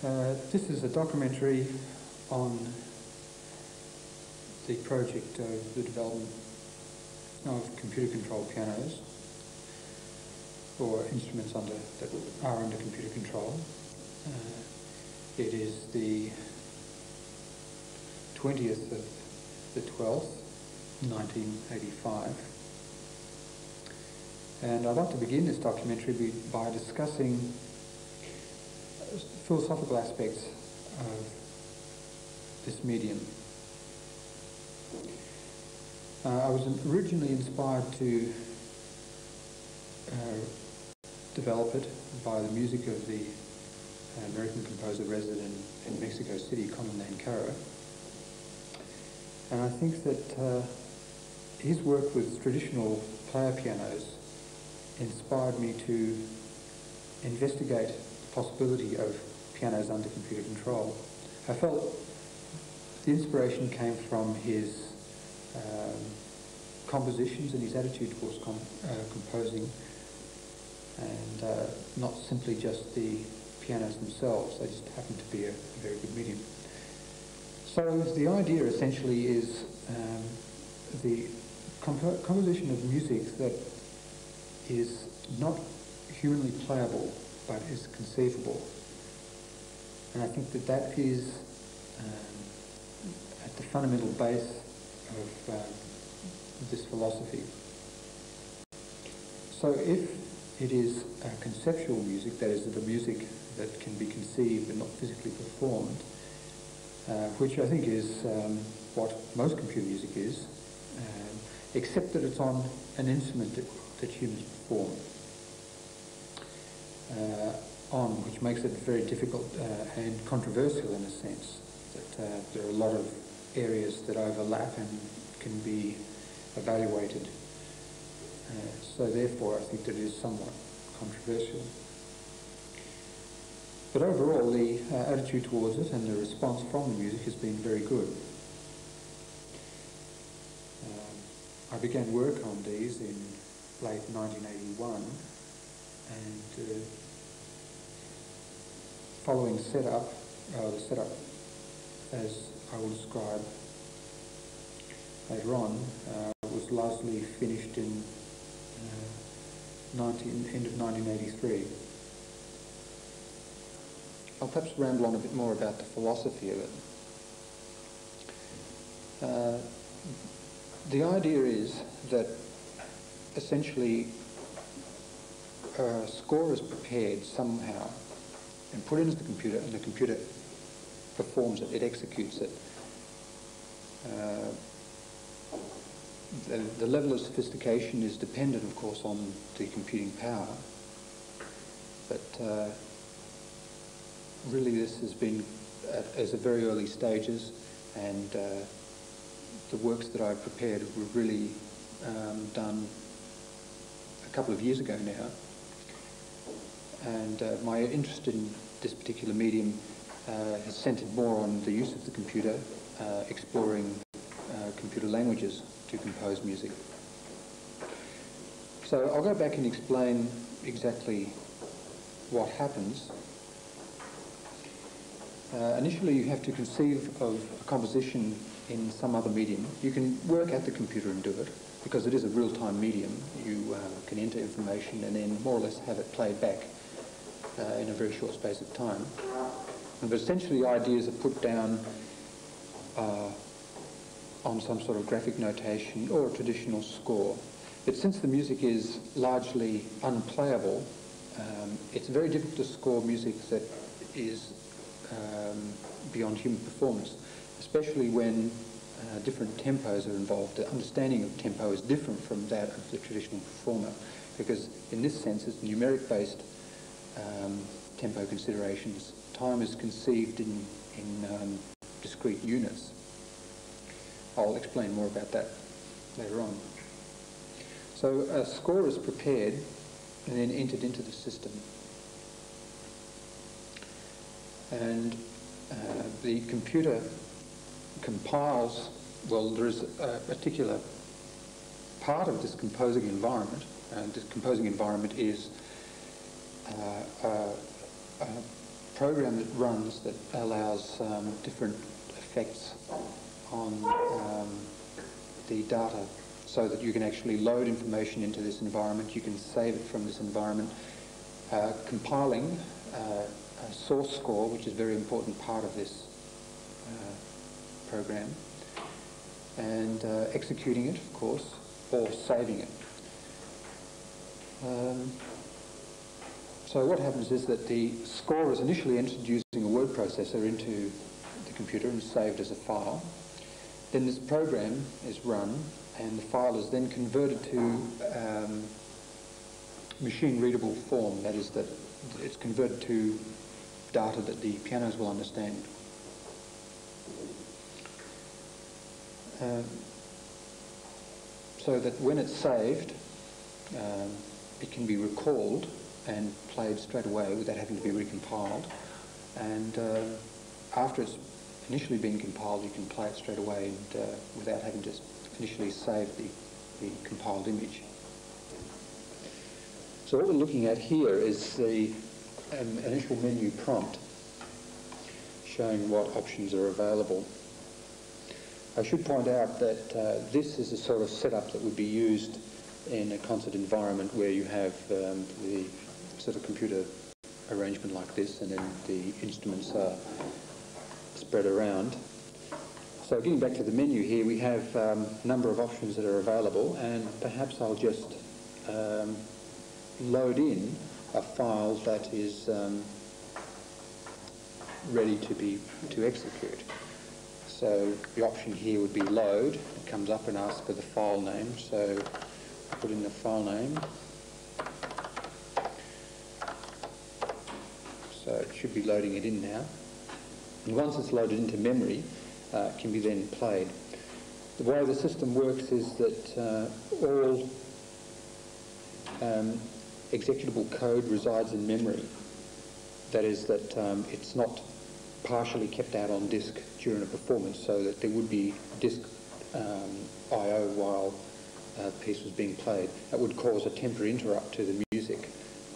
This is a documentary on the project of the development of computer-controlled pianos, or instruments that are under computer control. It is the 20th of the 12th, 1985. And I'd like to begin this documentary by discussing philosophical aspects of this medium. I was originally inspired to develop it by the music of the American composer resident in Mexico City, Glen College. And I think that his work with traditional player pianos inspired me to investigate the possibility of pianos under computer control. I felt the inspiration came from his compositions and his attitude towards composing, and not simply just the pianos themselves. They just happen to be a very good medium. So the idea essentially is the composition of music that is not humanly playable but is conceivable. And I think that that is at the fundamental base of this philosophy. So if it is conceptual music, that is the music that can be conceived and not physically performed, which I think is what most computer music is, except that it's on an instrument that humans perform on, which makes it very difficult and controversial in a sense, that there are a lot of areas that overlap and can be evaluated. So therefore I think that it is somewhat controversial. But overall the attitude towards it and the response from the music has been very good. I began work on these in late 1981, and following the setup as I will describe later on, was largely finished in end of 1983. I'll perhaps ramble on a bit more about the philosophy of it. The idea is that essentially a score is prepared somehow and put into the computer, and the computer performs it, it executes it. The level of sophistication is dependent, of course, on the computing power, but really this has been at very early stages, and the works that I've prepared were really done a couple of years ago now, and my interest in this particular medium has centered more on the use of the computer, exploring computer languages to compose music. So I'll go back and explain exactly what happens. Initially you have to conceive of a composition in some other medium. You can work at the computer and do it, because it is a real-time medium. You can enter information and then more or less have it played back in a very short space of time. But essentially ideas are put down on some sort of graphic notation or a traditional score. But since the music is largely unplayable, it's very difficult to score music that is beyond human performance, especially when different tempos are involved. The understanding of tempo is different from that of the traditional performer, because in this sense it's numeric-based tempo considerations. Time is conceived in discrete units. I'll explain more about that later on. So a score is prepared and then entered into the system. And the computer compiles, well, there is a particular part of this composing environment, and this composing environment is a program that runs that allows different effects on the data, so that you can actually load information into this environment, you can save it from this environment, compiling a source score, which is a very important part of this program, and executing it, of course, or saving it. So what happens is that the score is initially entered using a word processor into the computer and saved as a file. Then this program is run, and the file is then converted to machine-readable form. That is, that it's converted to data that the pianos will understand. So that when it's saved, it can be recalled and played straight away without having to be recompiled. And after it's initially been compiled, you can play it straight away and without having to initially save the compiled image. So what we're looking at here is the initial menu prompt showing what options are available. I should point out that this is a sort of setup that would be used in a concert environment where you have the sort of computer arrangement like this, and then the instruments are spread around. So getting back to the menu here, we have a number of options that are available, and perhaps I'll just load in a file that is ready to execute. So the option here would be load. It comes up and asks for the file name, so I put in the file name. So it should be loading it in now. And once it's loaded into memory, it can be then played. The way the system works is that all executable code resides in memory. That is, that it's not partially kept out on disk during a performance, so that there would be disk I/O while the piece was being played. That would cause a temporary interrupt to the music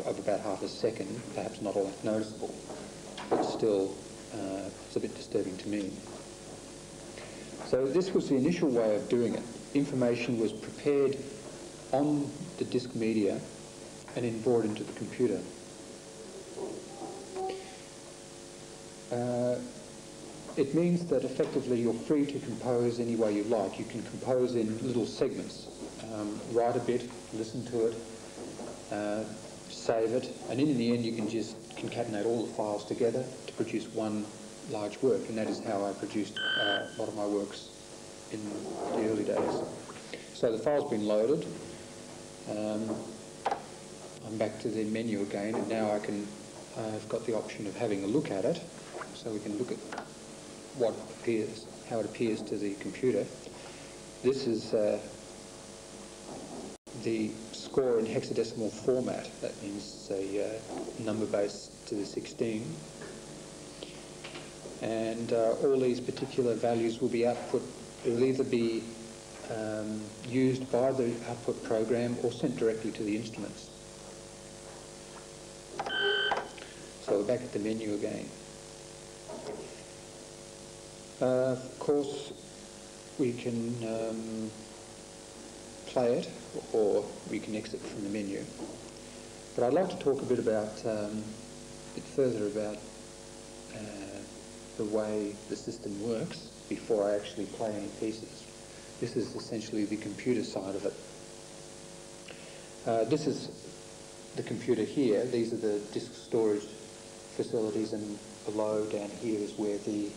of about half a second, perhaps not all that noticeable, but still it's a bit disturbing to me. So this was the initial way of doing it. Information was prepared on the disk media and then brought into the computer. It means that effectively you're free to compose any way you like. You can compose in little segments, write a bit, listen to it, save it, and in the end you can just concatenate all the files together to produce one large work, and that is how I produced a lot of my works in the early days. So the file's been loaded. I'm back to the menu again, and now I've got the option of having a look at it, so we can look at what appears, how it appears to the computer. This is the score in hexadecimal format. That means a number base to the 16. And all these particular values will be output. It will either be used by the output program or sent directly to the instruments. So we're back at the menu again. Of course, we can play it, or we can exit from the menu. But I'd like to talk a bit further about the way the system works before I actually play any pieces. This is essentially the computer side of it. This is the computer here. These are the disk storage facilities, and below down here is where the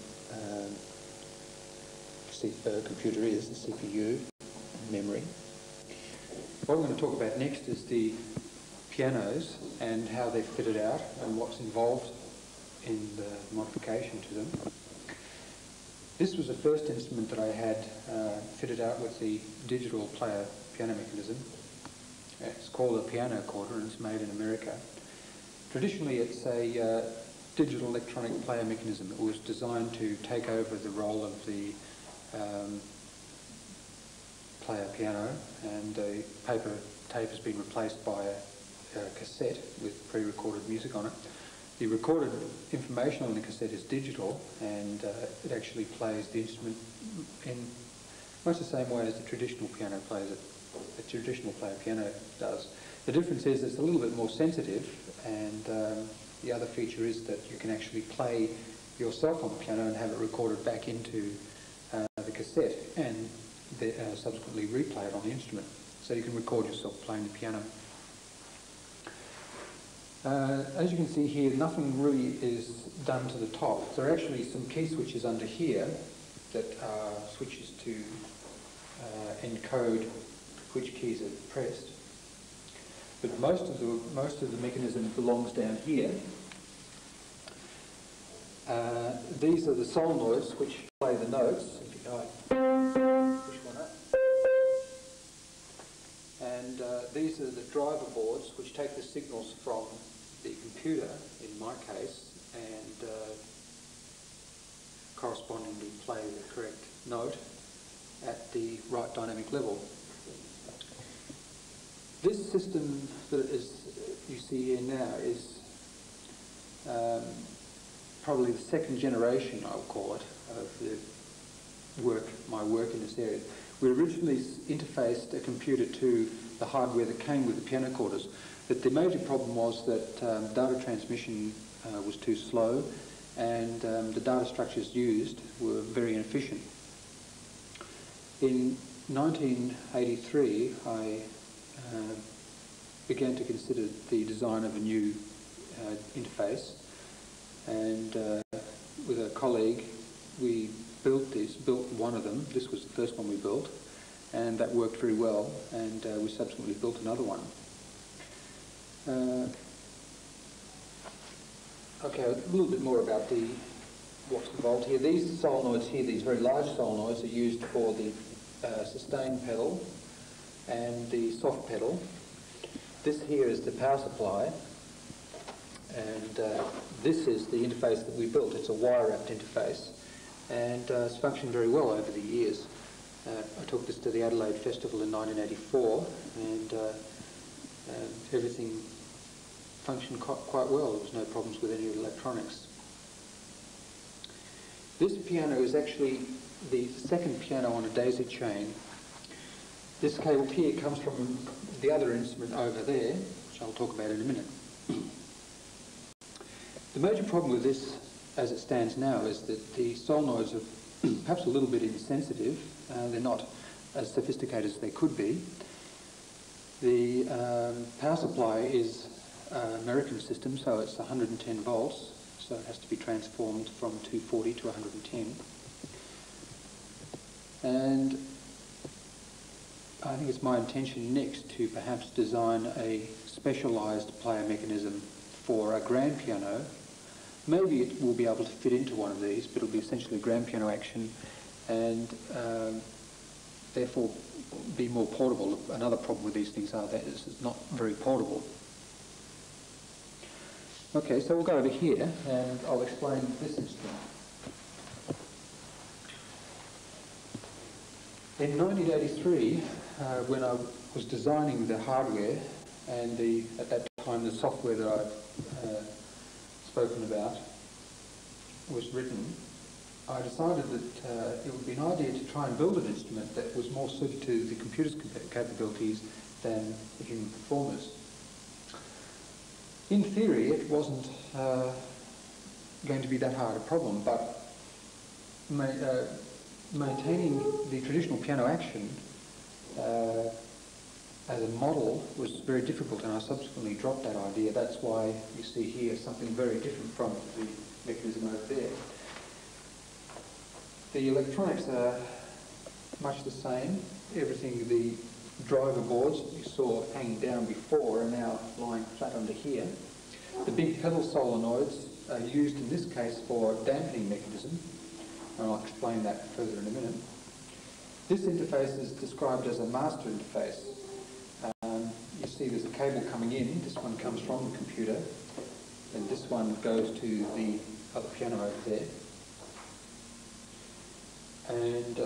computer is, the CPU and memory. What we're going to talk about next is the pianos and how they're fitted out and what's involved in the modification to them. This was the first instrument that I had fitted out with the digital player piano mechanism. It's called a piano quarter, and it's made in America. Traditionally, it's a digital electronic player mechanism. It was designed to take over the role of the player piano, and the paper tape has been replaced by a cassette with pre-recorded music on it. The recorded information on the cassette is digital, and it actually plays the instrument in much the same way as the traditional piano plays it. The traditional player piano does. The difference is it's a little bit more sensitive, and the other feature is that you can actually play yourself on the piano and have it recorded back into the cassette, and subsequently replay it on the instrument. So you can record yourself playing the piano. As you can see here, nothing really is done to the top. There are actually some key switches under here that are switches to encode which keys are pressed. But most of the mechanism belongs down here. These are the solenoids which play the notes. If you push one up. And these are the driver boards which take the signals from the computer, in my case, and correspondingly play the correct note at the right dynamic level. This system that you see here now is probably the second generation, I'll call it, of my work in this area. We originally interfaced a computer to the hardware that came with the piano quarters, but the major problem was that data transmission was too slow, and the data structures used were very inefficient. In 1983, I began to consider the design of a new interface, and with a colleague we built one of them. This was the first one we built, and that worked very well, and we subsequently built another one. Okay, a little bit more about what's involved here. These solenoids here, these very large solenoids, are used for the sustain pedal and the soft pedal. This here is the power supply, and this is the interface that we built. It's a wire-wrapped interface, and it's functioned very well over the years. I took this to the Adelaide Festival in 1984, and everything functioned quite well. There was no problems with any of the electronics. This piano is actually the second piano on a daisy chain. This cable here comes from the other instrument over there, which I'll talk about in a minute. The major problem with this, as it stands now, is that the solenoids are perhaps a little bit insensitive. They're not as sophisticated as they could be. The power supply is an American system, so it's 110 volts, so it has to be transformed from 240 to 110. And I think it's my intention next to perhaps design a specialised player mechanism for a grand piano. Maybe it will be able to fit into one of these, but it'll be essentially a grand piano action, and therefore be more portable. Another problem with these things are that it's not very portable. Okay, so we'll go over here and I'll explain this instrument. In 1983, when I was designing the hardware and at that time the software that I've spoken about was written, I decided that it would be an idea to try and build an instrument that was more suited to the computer's capabilities than the human performers. In theory, it wasn't going to be that hard a problem, but maintaining the traditional piano action as a model was very difficult, and I subsequently dropped that idea. That's why you see here something very different from the mechanism over there. The electronics are much the same. Everything, the driver boards that you saw hanging down before are now lying flat under here. The big pedal solenoids are used in this case for dampening mechanism, and I'll explain that further in a minute. This interface is described as a master interface. You see there's a cable coming in. This one comes from the computer, and this one goes to the other piano over there. And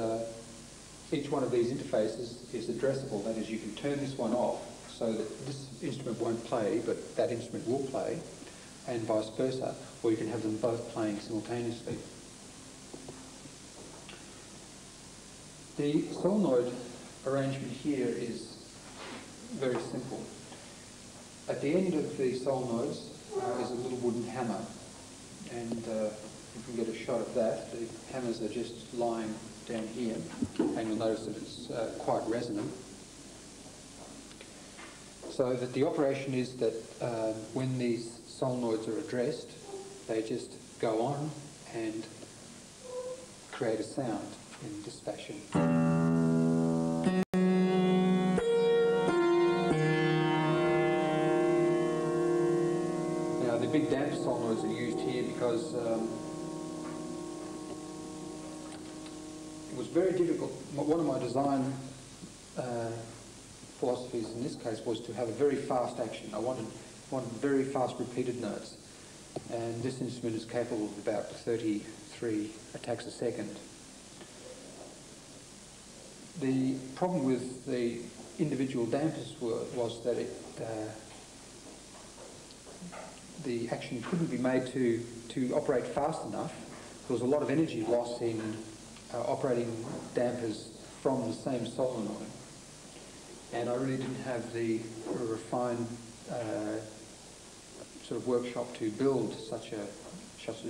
each one of these interfaces is addressable. That is, you can turn this one off so that this instrument won't play, but that instrument will play. and vice versa, or you can have them both playing simultaneously. The solenoid arrangement here is very simple. At the end of the solenoids is a little wooden hammer, and you can get a shot of that. The hammers are just lying down here, and you'll notice that it's quite resonant. So that the operation is that when these solenoids are addressed, they just go on and create a sound in this fashion. Now the big damp solenoids are used here because it was very difficult. One of my design philosophies in this case was to have a very fast action. I wanted very fast repeated notes, and this instrument is capable of about 33 attacks a second. The problem with the individual dampers was that the action couldn't be made to operate fast enough. There was a lot of energy loss in operating dampers from the same solenoid, and I really didn't have the refined sort of workshop to build such a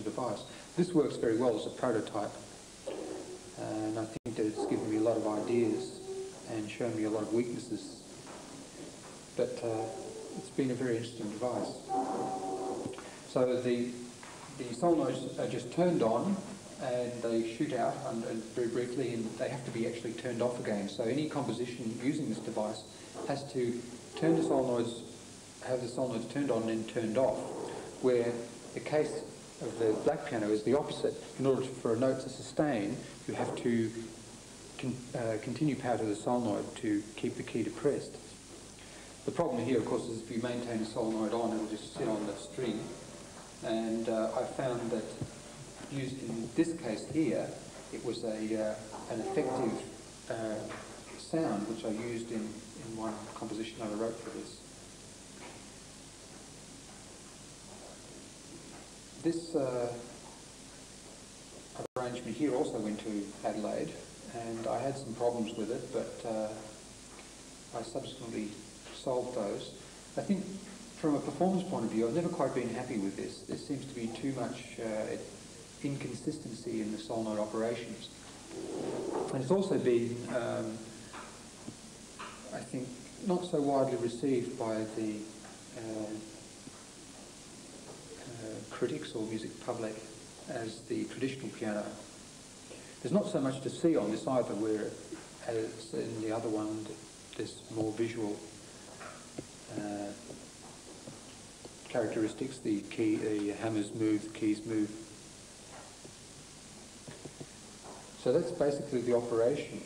device. This works very well as a prototype, and I think that it's given me a lot of ideas and shown me a lot of weaknesses, but it's been a very interesting device. So the solenoids are just turned on and they shoot out and very briefly, and they have to be actually turned off again. So any composition using this device has to turn the solenoids, have the solenoids turned on and turned off, where the case of the black piano is the opposite. In order for a note to sustain, you have to continue power to the solenoid to keep the key depressed. The problem here, of course, is if you maintain the solenoid on, it will just sit on the string. And I found that used in this case here, it was an effective sound which I used in one composition I wrote for this. This arrangement here also went to Adelaide, and I had some problems with it, but I subsequently solved those. I think from a performance point of view, I've never quite been happy with this. There seems to be too much inconsistency in the solenoid operations. And it's also been, I think, not so widely received by the critics or music public as the traditional piano. There's not so much to see on this either, whereas in the other one there's more visual characteristics. The hammers move, the keys move. So that's basically the operation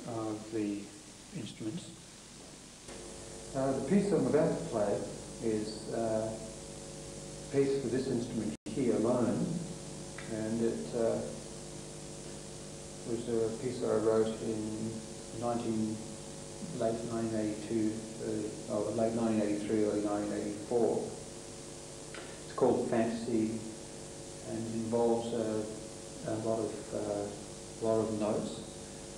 of the instruments. The piece I'm about to play is a piece for this instrument here alone, and it was a piece that I wrote in late 1983, early 1984. It's called Fantasy, and it involves a lot of notes.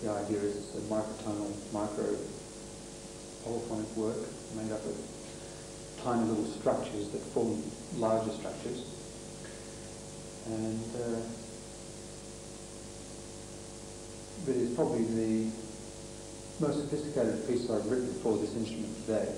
The idea is it's a microtonal, micro polyphonic work made up of tiny little structures that form larger structures. And but it's probably the most sophisticated piece I've written for this instrument today.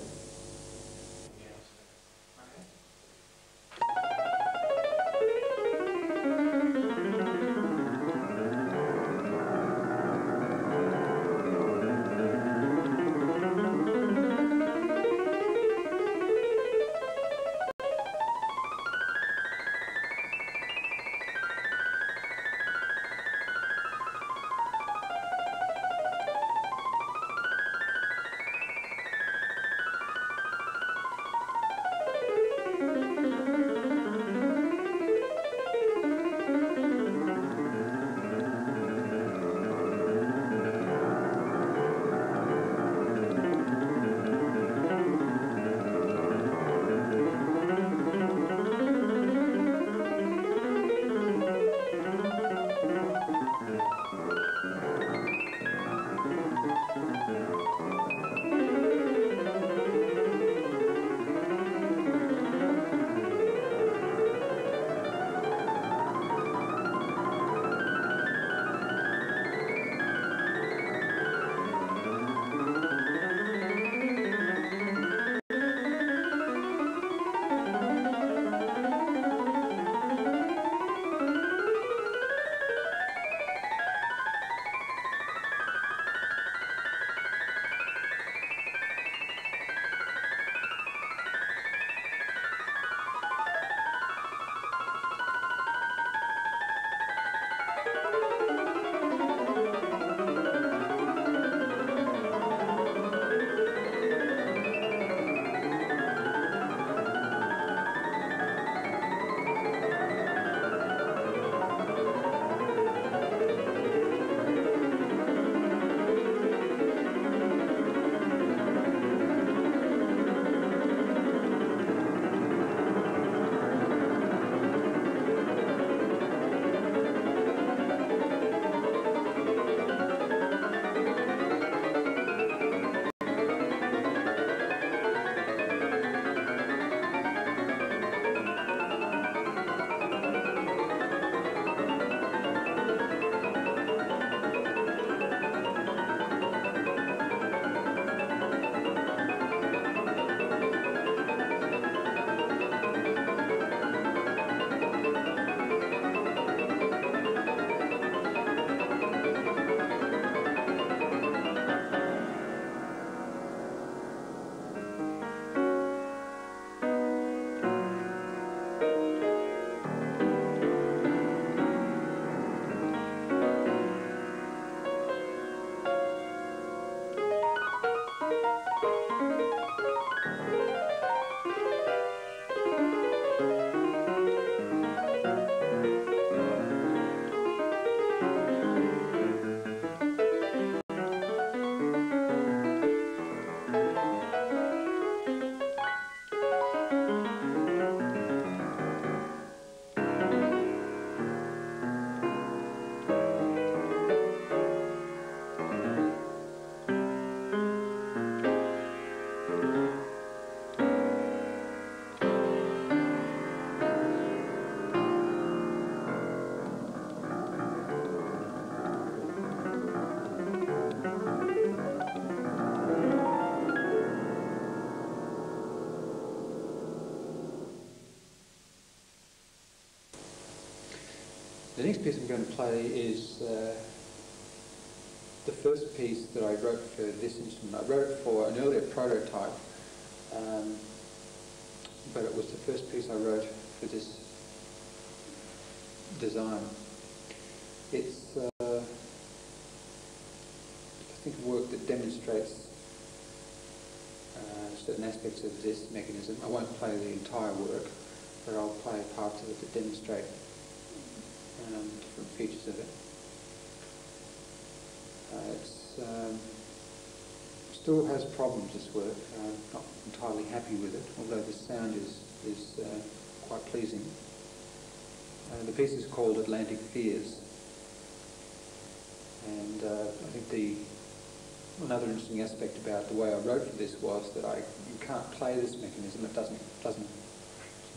The next piece I'm going to play is the first piece that I wrote for this instrument. I wrote it for an earlier prototype, but it was the first piece I wrote for this design. It's, I think, work that demonstrates certain aspects of this mechanism. I won't play the entire work, but I'll play parts of it that demonstrate different features of it. Still has problems, this work. Not entirely happy with it, although the sound is quite pleasing. The piece is called Atlantic Fears, and I think another interesting aspect about the way I wrote for this was that you can't play this mechanism. It doesn't. There's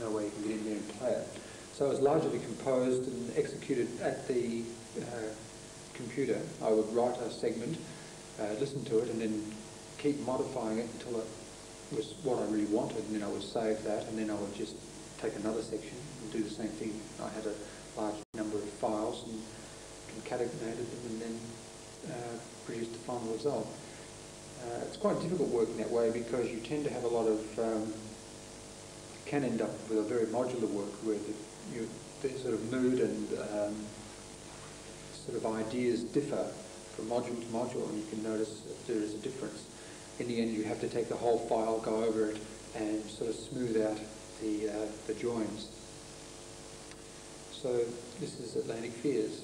no way you can get in there and play it. So it was largely composed and executed at the computer. I would write a segment, listen to it, and then keep modifying it until it was what I really wanted, and then I would save that, and then I would just take another section and do the same thing. I had a large number of files and concatenated them and then produced the final result. It's quite difficult working that way because you tend to have a lot of, can end up with a very modular work where the sort of mood and sort of ideas differ from module to module, and you can notice that there is a difference. In the end, you have to take the whole file, go over it, and sort of smooth out the joins. So this is Atlantic Fears.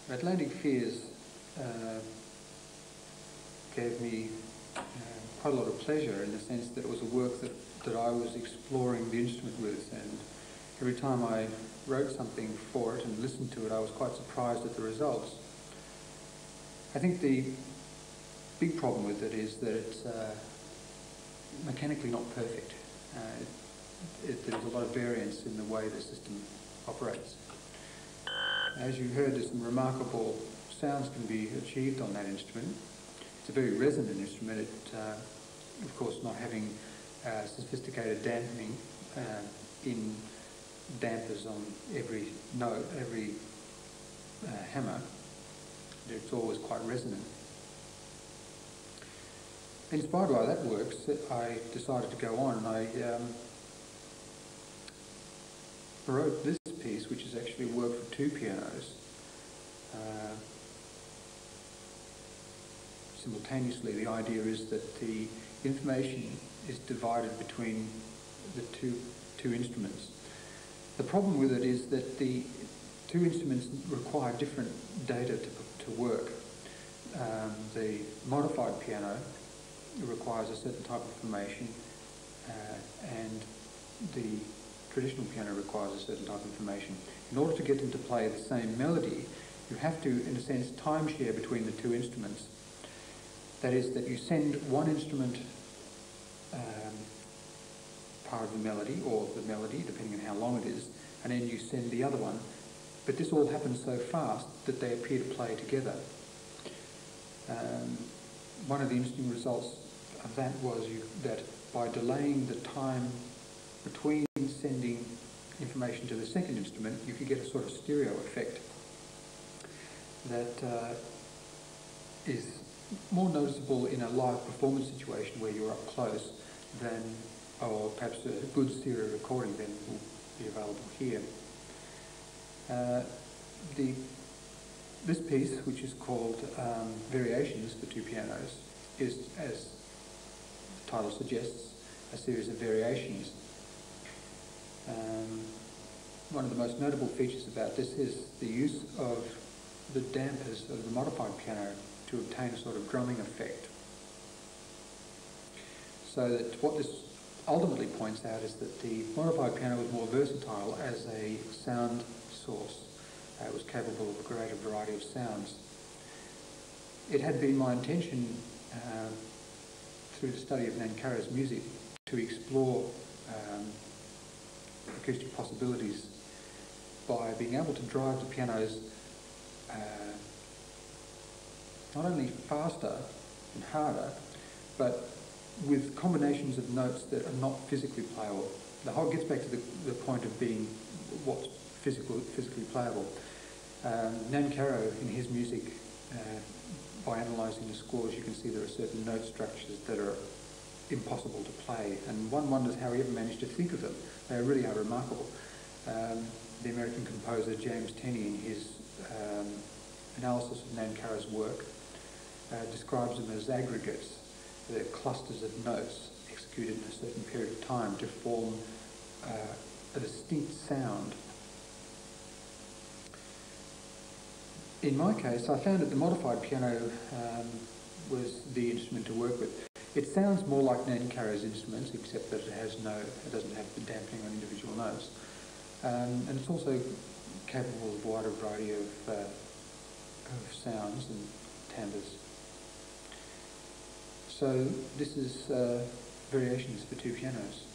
Atlantic Fears gave me quite a lot of pleasure in the sense that it was a work that I was exploring the instrument with, and every time I wrote something for it and listened to it, I was quite surprised at the results. I think the big problem with it is that it's mechanically not perfect. There's a lot of variance in the way the system operates. As you heard, there's some remarkable sounds can be achieved on that instrument. It's a very resonant instrument. It, of course, not having sophisticated dampening in dampers on every note, every hammer. It's always quite resonant. Inspired by that works, I decided to go on, and I wrote this piece, which is actually a work for 2 pianos. Simultaneously, the idea is that the information is divided between the two instruments. The problem with it is that the 2 instruments require different data to work. The modified piano requires a certain type of information, and the traditional piano requires a certain type of information. In order to get them to play the same melody, you have to, in a sense, timeshare between the 2 instruments. That is, that you send one instrument part of the melody, or the melody, depending on how long it is, and then you send the other one. But this all happens so fast that they appear to play together. One of the interesting results of that was that by delaying the time between sending information to the second instrument, you could get a sort of stereo effect that is more noticeable in a live performance situation where you're up close than, or perhaps a good stereo recording then will be available here. This piece, which is called Variations for 2 pianos, is, as the title suggests, a series of variations. One of the most notable features about this is the use of the dampers of the modified piano to obtain a sort of drumming effect. So that what this ultimately points out is that the modified piano was more versatile as a sound source. It was capable of a greater variety of sounds. It had been my intention through the study of Nancarrow's music to explore acoustic possibilities by being able to drive the pianos not only faster and harder, but with combinations of notes that are not physically playable. The whole gets back to the point of being what's physically playable. Nancarrow, in his music, by analysing the scores, you can see there are certain note structures that are impossible to play, and one wonders how he ever managed to think of them. They really are remarkable. The American composer James Tenney, in his analysis of Nancarrow's work, describes them as aggregates. They're clusters of notes executed in a certain period of time to form a distinct sound. In my case, I found that the modified piano was the instrument to work with. It sounds more like Nancarrow's instruments, except that it doesn't have the dampening on individual notes. And it's also capable of a wider variety of sounds and timbres. So this is Variations for 2 pianos.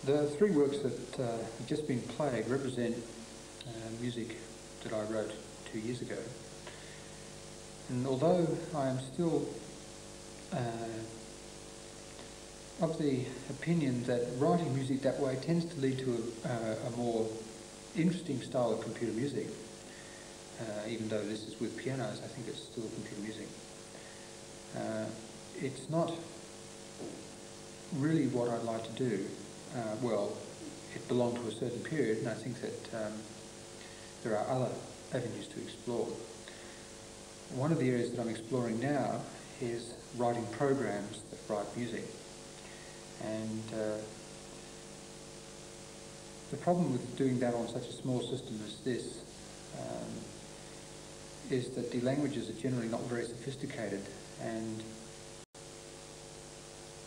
The three works that have just been played represent music that I wrote 2 years ago. And although I am still of the opinion that writing music that way tends to lead to a more interesting style of computer music, even though this is with pianos, I think it's still computer music. It's not really what I'd like to do. Well, it belonged to a certain period, and I think that there are other avenues to explore. One of the areas that I'm exploring now is writing programs that write music. And the problem with doing that on such a small system as this is that the languages are generally not very sophisticated, and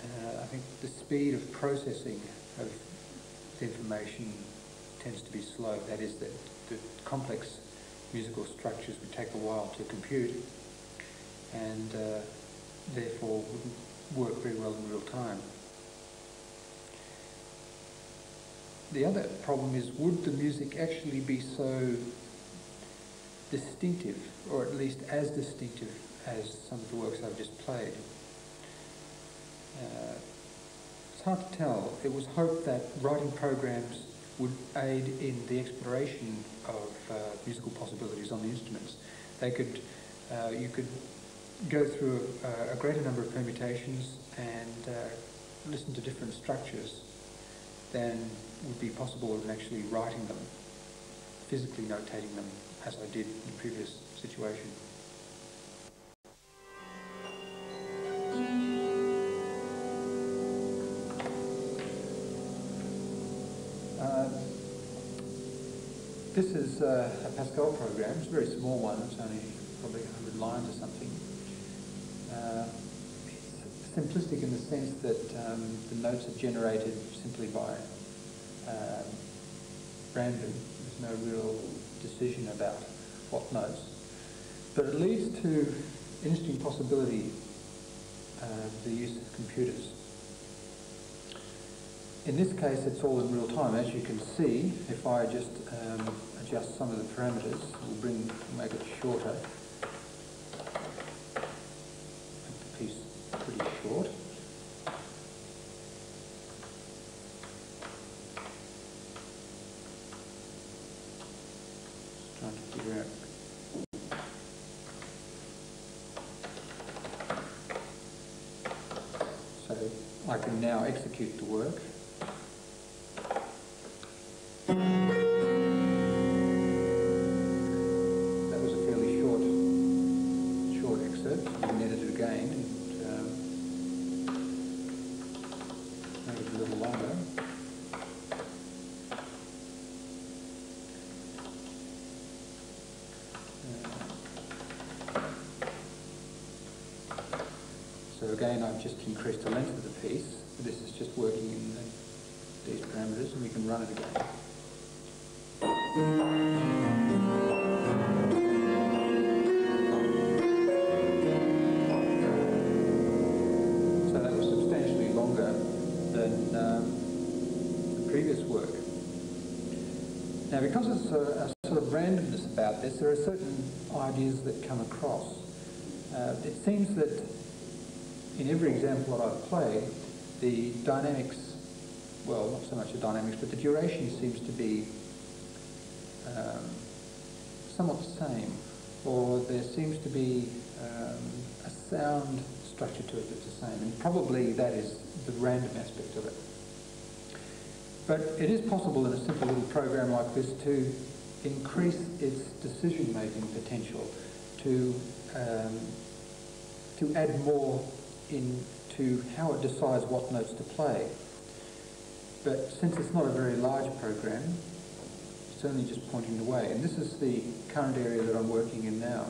I think the speed of processing of the information tends to be slow. That is, that the complex musical structures would take a while to compute, and therefore wouldn't work very well in real time. The other problem is, would the music actually be so distinctive, or at least as distinctive as some of the works I've just played? It's hard to tell. It was hoped that writing programs would aid in the exploration of musical possibilities on the instruments. They could, you could go through a greater number of permutations and listen to different structures than would be possible in actually writing them, physically notating them, as I did in the previous situation. This is a Pascal program. It's a very small one. It's only probably 100 lines or something. It's simplistic in the sense that the notes are generated simply by random. There's no real decision about what notes. But it leads to an interesting possibility, the use of computers. In this case, it's all in real time. As you can see, if I just adjust some of the parameters, we'll make it shorter. Make the piece pretty short. Just trying to figure out. So I can now execute the work. That was a fairly short excerpt. You can edit it again and make it a little longer. So again, I've just increased the length of the piece. This is just working in these parameters, and we can run it again. So that was substantially longer than the previous work. Now, because there's a sort of randomness about this, there are certain ideas that come across. It seems that in every example that I've played, the dynamics, well, not so much the dynamics, but the duration seems to be somewhat the same, or there seems to be a sound structure to it that's the same, and probably that is the random aspect of it. But it is possible in a simple little program like this to increase its decision-making potential, to add more into how it decides what notes to play. But since it's not a very large program, it's only just pointing the way. And this is the current area that I'm working in now.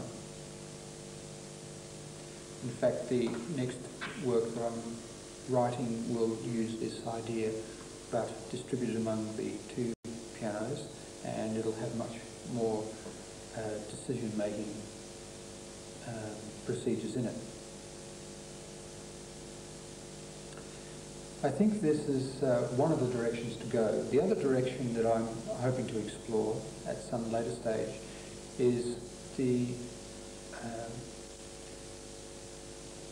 In fact, the next work that I'm writing will use this idea, but distributed among the two pianos, and it'll have much more decision-making procedures in it. I think this is one of the directions to go. The other direction that I'm hoping to explore at some later stage is the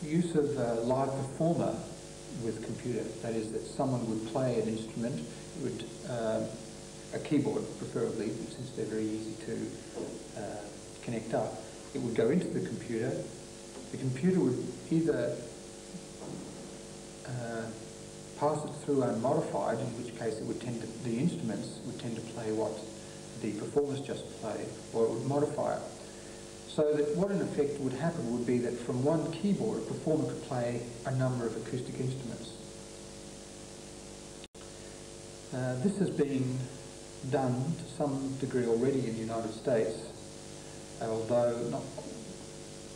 use of a live performer with computer. That is, that someone would play an instrument, would a keyboard preferably, since they're very easy to connect up. It would go into the computer. The computer would either pass it through unmodified, in which case it would the instruments would tend to play what the performers just played, or it would modify it. So that what in effect would happen would be that from one keyboard a performer could play a number of acoustic instruments. This has been done to some degree already in the United States, although not.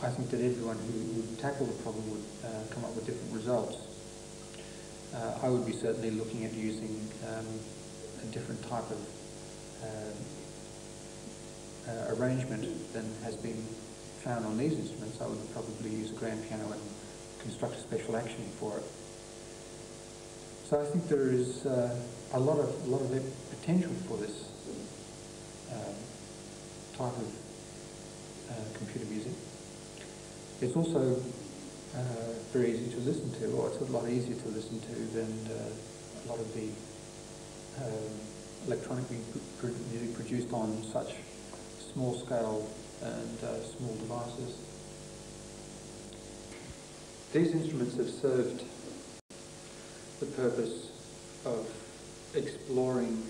I think that everyone who would tackle the problem would come up with different results. I would be certainly looking at using a different type of arrangement than has been found on these instruments. I would probably use a grand piano and construct a special actioning for it. So I think there is a lot of potential for this type of computer music. It's also very easy to listen to, or it's a lot easier to listen to than a lot of the electronic music produced on such small scale and small devices. These instruments have served the purpose of exploring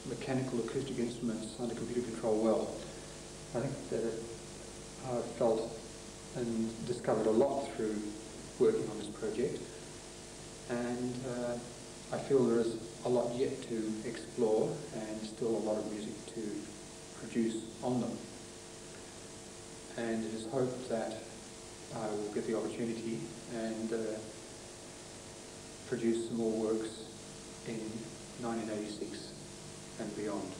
mechanical acoustic instruments under computer control well. I think that I've felt and discovered a lot through working on this project, and I feel there is a lot yet to explore and still a lot of music to produce on them. And it is hoped that I will get the opportunity and produce some more works in 1986 and beyond.